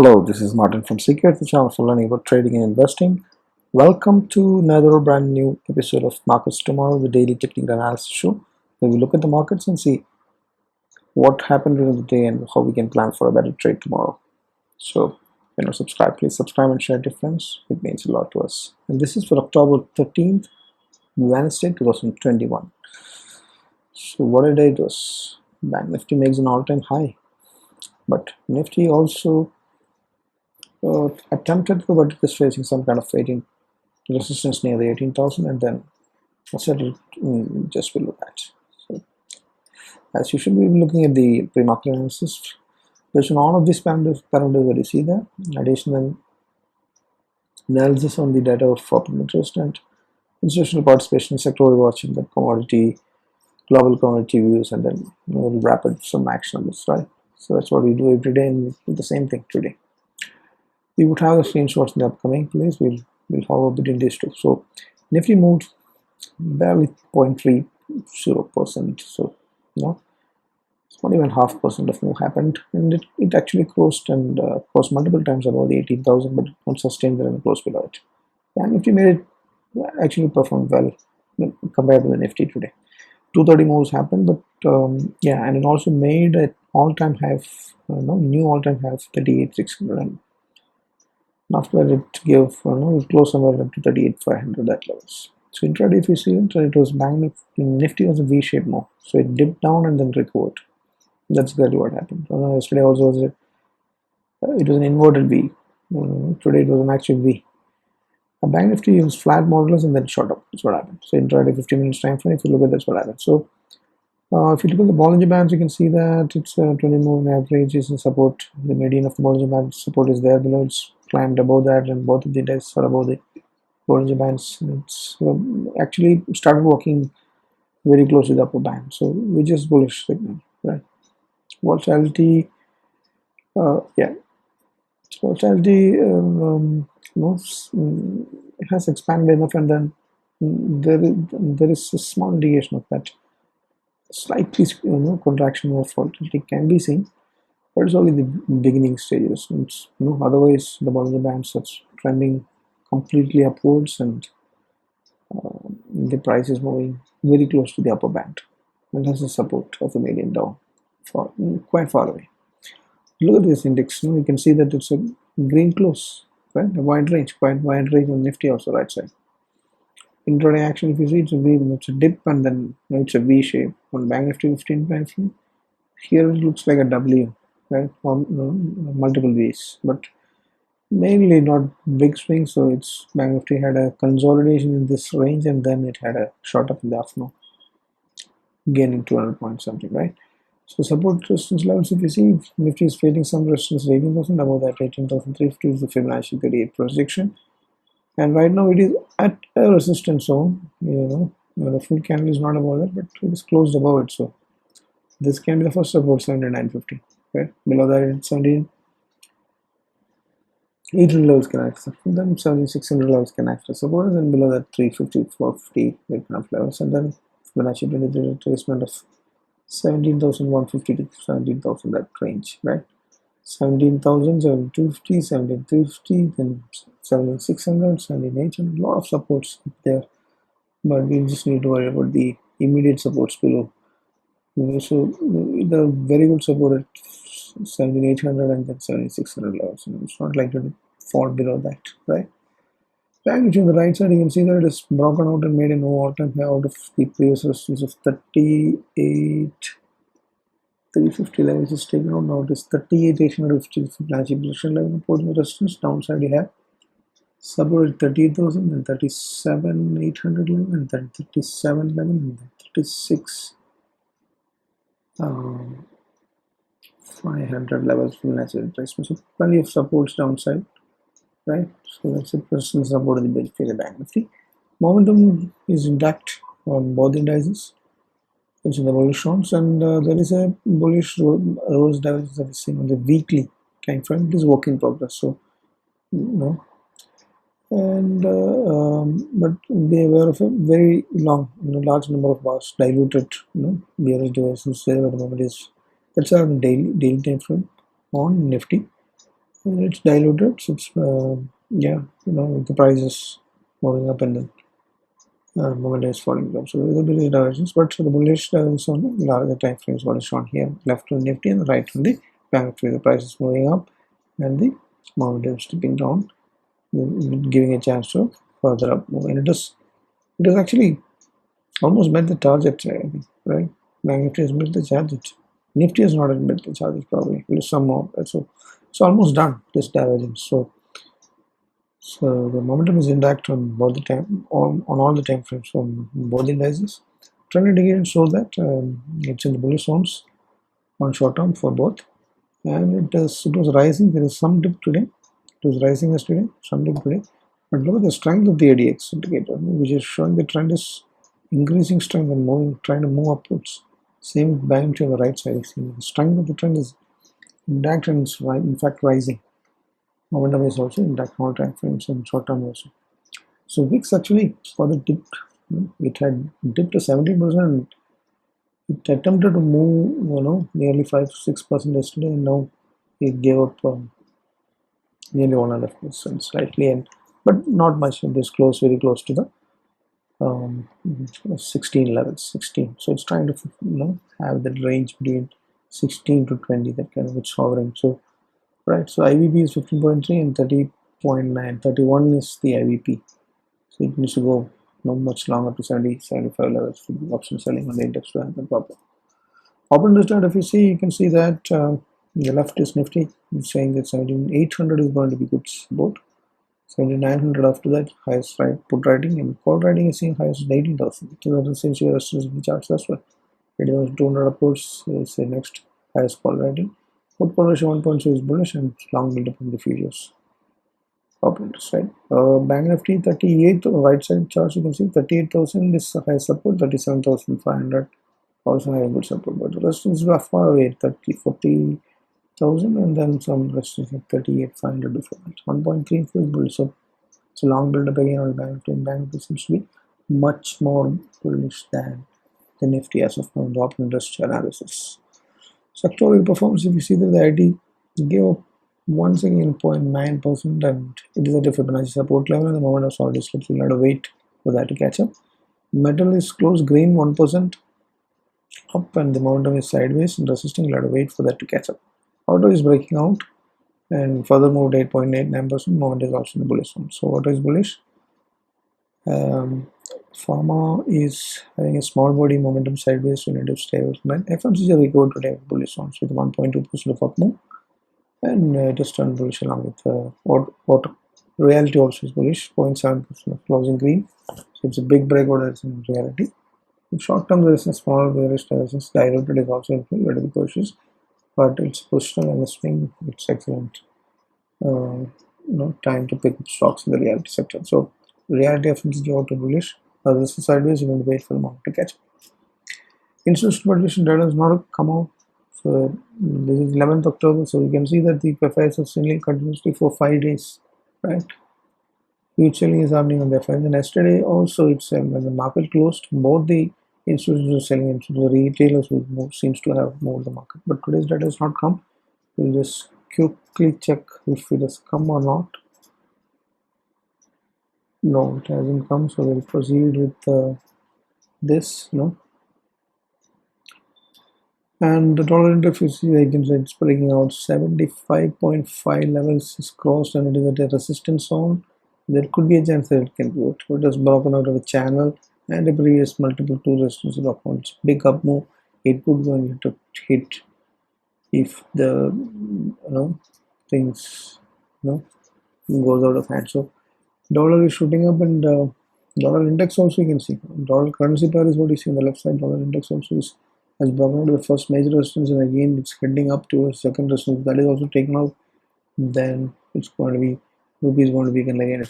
Hello, this is Martin from Secret, the channel for learning about trading and investing. Welcome to another brand new episode of Markets Tomorrow, the daily technical analysis show, where we look at the markets and see what happened during the day and how we can plan for a better trade tomorrow. So, if you're not subscribed, please subscribe and share to friends. It means a lot to us. And this is for October 13th, Wednesday, 2021. So, what a day it was. Bank Nifty makes an all-time high, but Nifty also attempted to, but it is facing some kind of 18 resistance near the 18,000 and then settled just below that. So, as you should be looking at the pre-market analysis, based on all of these parameters that you see there, additional analysis on the data of open interest and institutional participation, sectoral watching, the commodity, global commodity views, and then we'll wrap up some action on this, right? So that's what we do every day, and we do the same thing today. We would have the screenshots in the upcoming place. We'll hover between these two. So Nifty moved barely 0.30%. So it's not even 0.5% of move happened, and it actually closed and closed multiple times above the 18,000, but it won't sustain there and close below it. And Nifty made it actually performed well compared to the Nifty today. 230 moves happened, but yeah, and it also made an all-time high, new all-time high of 38,600. And after that, it gave, it closed somewhere up to 38,500 that levels. So intraday, if you see it was Nifty was a V-shaped move, so it dipped down and then recovered. That's exactly what happened. Yesterday also was it was an inverted V. Today it was an actual V. A Bank Nifty used flat models and then shot up. That's what happened. So intraday 15 minutes time frame. If you look at that's what happened. So if you look at the Bollinger Bands, you can see that it's 20 moving average is in support. The median of the Bollinger Band support is there below. It's climbed above that, and both of the indices are above the Bollinger Bands. It's actually started working very close to the upper band, so which is bullish signal, right? Volatility, volatility it has expanded enough, and then there is a small indication of that slightly contraction of volatility can be seen, but it's only the beginning stages. It's, otherwise the Bollinger Bands are trending completely upwards, and the price is moving very close to the upper band and has the support of the median down quite far away. Look at this index. You can see that it's a green close, right? A quite wide range on Nifty also right side. Intraday action, if you see, it's a dip and then it's a V shape on Bank Nifty 15 time frame. Here it looks like a W, right? Multiple V's, but mainly not big swings. So it's Bank Nifty had a consolidation in this range, and then it had a shot up in the afternoon, gaining 200 points something, right? So support resistance levels, if you see, Nifty is facing some resistance 18,000, above that 18,350 is the Fibonacci 38 projection. And right now it is at a resistance zone, the full candle is not above that, but it is closed above it. So this can be the first support, 79.50, right? Below that it's 17,800 levels can act as, then 7,600 levels can act as support, and below that 350, 450 kind of levels, and then Fibonacci 23 retracement of 17,150 to 17,000, that range, right? 17,000, 17,250, 17,350, then 7,600, 7,800, a lot of supports there, but we just need to worry about the immediate supports below. So the very good support at 7,800 and then 7,600 levels. It's not likely to fall below that, right? Back on the right side, you can see that it is broken out and made a new all-time high out of the previous resistance of 38,350 level, which is taken out now. It is 38,850 Fibonacci position level, important resistance. Downside you have support at 38,000, then 37,800 level, and then 37 level, and then 36,500 levels Fibonacci retracement. So plenty of supports downside, right? So that's a persistent support of the Bank Nifty. Momentum is intact on both indices. It's in the bullish zones, and there is a bullish rose divergence that is seen on the weekly time frame. It is work in progress, so and but be aware of a very large number of bars diluted bearish divergence there at the moment is. That's our daily time frame on Nifty. It's diluted. So it's yeah, the price is moving up and then momentum is falling down. So there's a bit of divergence, but so the bullish divergence on the larger time frames what is shown here, left on Nifty and right on the Bank Nifty. The price is moving up and the momentum is dipping down, giving a chance to further up move. And it is actually almost met the target, I think, right? Bank Nifty has met the target. Nifty has not met the target probably. It is some more. So it's almost done, this divergence. So the momentum is intact on both the time on all the time frames from both the indices. Trend indicator shows that it's in the bullish zones on short term for both, and it was rising. There is some dip today. It was rising yesterday, some dip today. But look at the strength of the ADX indicator, which is showing the trend is increasing strength and moving, trying to move upwards. Same with Bank to the right side. The strength of the trend is intact and it's in fact rising. Momentum is also intact all time frames and short term also. So VIX actually for the dip, it had dipped to 70%. It attempted to move, nearly 5-6% yesterday, and now it gave up nearly 1.5% slightly, but not much. It is close, very close to the 16 levels, 16. So it's trying to have that range between 16 to 20, that kind of it's hovering. So right, so IVP is 15.3 and 30.9. 31 is the IVP. So it needs to go much longer to 70, 75 levels to be option selling on the index to happen proper. Open interest chart, if you see, you can see that the left is Nifty. It's saying that 17,800 is going to be good support. 7,900 after that, highest right put writing, and call writing is seeing highest 18,000. So that seems to be resistance in the charts as well. 8,200 upwards is the next highest call writing. Put correlation 1.2 is bullish and long build up in the futures. Open interest, right? Bank Nifty 38, right side charts you can see 38,000 is high support, 37,500 also having good support, but the resistance is far away, 40,000, and then some resistance at 38,500 before that. 1.3 is bullish, so it's a long build up again on Bank Nifty, and Bank Nifty seems to be much more bullish than the Nifty as of now in the open interest analysis. Sectoral performance, if you see that the IT gave up once again 0.9%, and it is at a Fibonacci support level, and the moment of solid slips, we'll have to wait for that to catch up. Metal is close green 1% up, and the momentum is sideways and resisting. We'll have to wait for that to catch up. Auto is breaking out and further moved 8.89%. Moment is also in the bullish zone. So auto is bullish. Pharma is having a small body momentum sideways, so need to stay with mine. FMCG recovered today with bullish zones with 1.2% of up move, and it has turned bullish along with auto. Reality also is bullish, 0.7% of closing green. So it's a big breakout that's in reality. In short term, there is a small bearish resistance. Diluted is also included, let it be cautious, but it's pushed on the swing. It's excellent. Time to pick stocks in the reality sector. So reality FMCG auto bullish. This is sideways. You're going to wait for the market to catch up. Institutional valuation data has not come out. So this is 11th October. So you can see that the FIs are selling continuously for 5 days, right? Huge selling is happening on the FIs. And yesterday also, it's when the market closed, both the institutions are selling into the retailers who seems to have moved the market. But today's data has not come. We'll just quickly check if it has come or not. No, it hasn't come, so we'll proceed with this. And the dollar index, you see, it's breaking out 75.5 levels is crossed, and it is at a resistance zone. There could be a chance that it can go. It has broken out of a channel and a previous multiple 2 resistance points. Big up move. It could go and hit if the things goes out of hand. So dollar is shooting up, and dollar index also you can see. Dollar currency pair is what you see on the left side. Dollar index also has broken out to the first major resistance, and again it's heading up to a second resistance that is also taken out. Then it's going to be rupee is going to weaken again.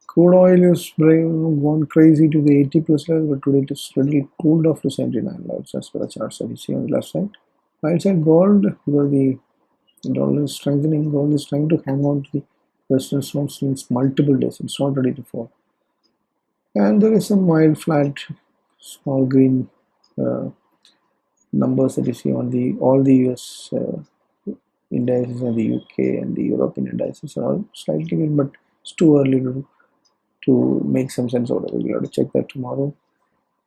Crude oil is gone crazy to the 80 plus level, but today it is really cooled off to 79 levels as per the charts that you see on the left side. Right side gold, because the dollar is strengthening, gold is trying to hang on to the resistance zone since multiple days. It's not ready to fall. And there is some mild flat small green numbers that you see on all the US indices in the UK and the European indices are all slightly good, but it's too early to make some sense out of it. We'll have to check that tomorrow.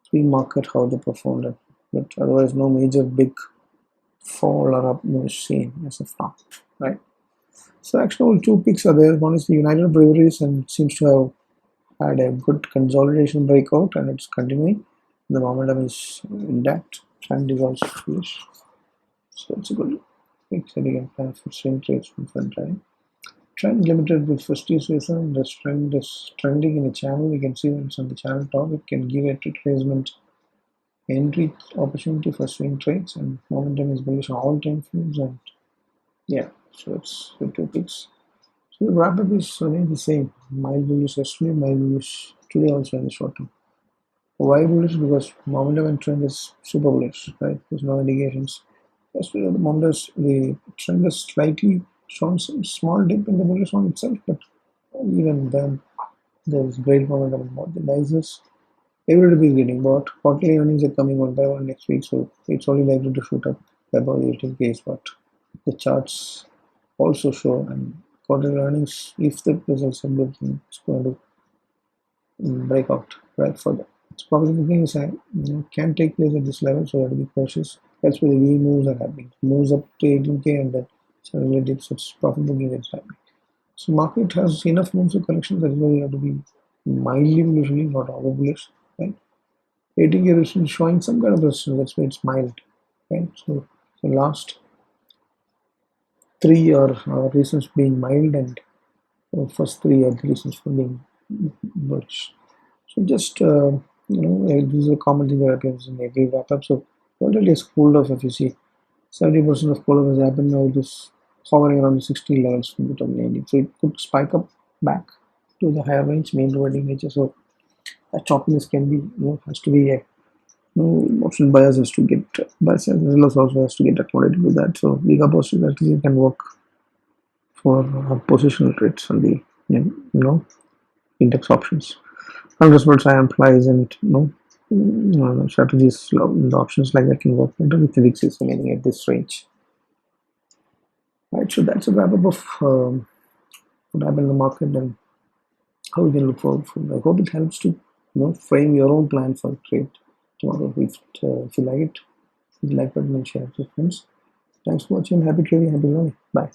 Pre-market how they performed it, but otherwise no major big fall or up moves seen as of now, right? So actually, two picks are there. One is the United Breweries, and it seems to have had a good consolidation breakout, and it's continuing. The momentum is intact. Trend is also bullish, so it's a good pick that you can plan for swing trades from front time. Trend limited with festive season. This trend is trending in a channel. You can see when it's on the channel top. It can give a retracement entry opportunity for swing trades, and momentum is bullish on all time frames. And yeah, so it's the two picks. So the wrap up is remain the same. Mild bullish yesterday, mild bullish today also in the short term. Why bullish? Because momentum and trend is super bullish, right? There's no indications. Yesterday the trend has slightly shown some small dip in the bullish one itself, but even then there's great momentum in both the indices. Everybody is getting bought. Quarterly earnings are coming one by one next week, so it's only likely to shoot up above 18K is what the charts also show. And quarterly earnings, if the results are good, then it's going to break out right further. It's probably the thing is can take place at this level, so you have to be cautious. That's where the V moves are happening. Moves up to 18K and then suddenly dips, it's profit booking that's happening. So market has enough rooms for correction. That is why you have to be mildly bullish, not over bullish, right? 18K resistance showing some kind of resistance. That's why it's mild, right? So the last three are reasons being mild, and first three are the reasons for being bullish. So just this is a common thing that happens in every wrap up. So volatility has cooled off. If you see, 70% of cool off has happened now. It is hovering around the 60 levels from the terminating. So it could spike up back to the higher range, main providing nature. So that choppiness can be has to be a option buyers has to get buyers and sellers also has to get accommodated with that. So big opportunity can work for positional trades on the index options. Unless what I implies and strategies the options like that can work better with the VIX is remaining at this range. Right, so that's a wrap up of what happened in the market and how we can look forward from. I hope it helps to frame your own plan for trade tomorrow. If you like it, hit the like button and share it with friends. Thanks for watching. Happy trading, happy learning. Bye.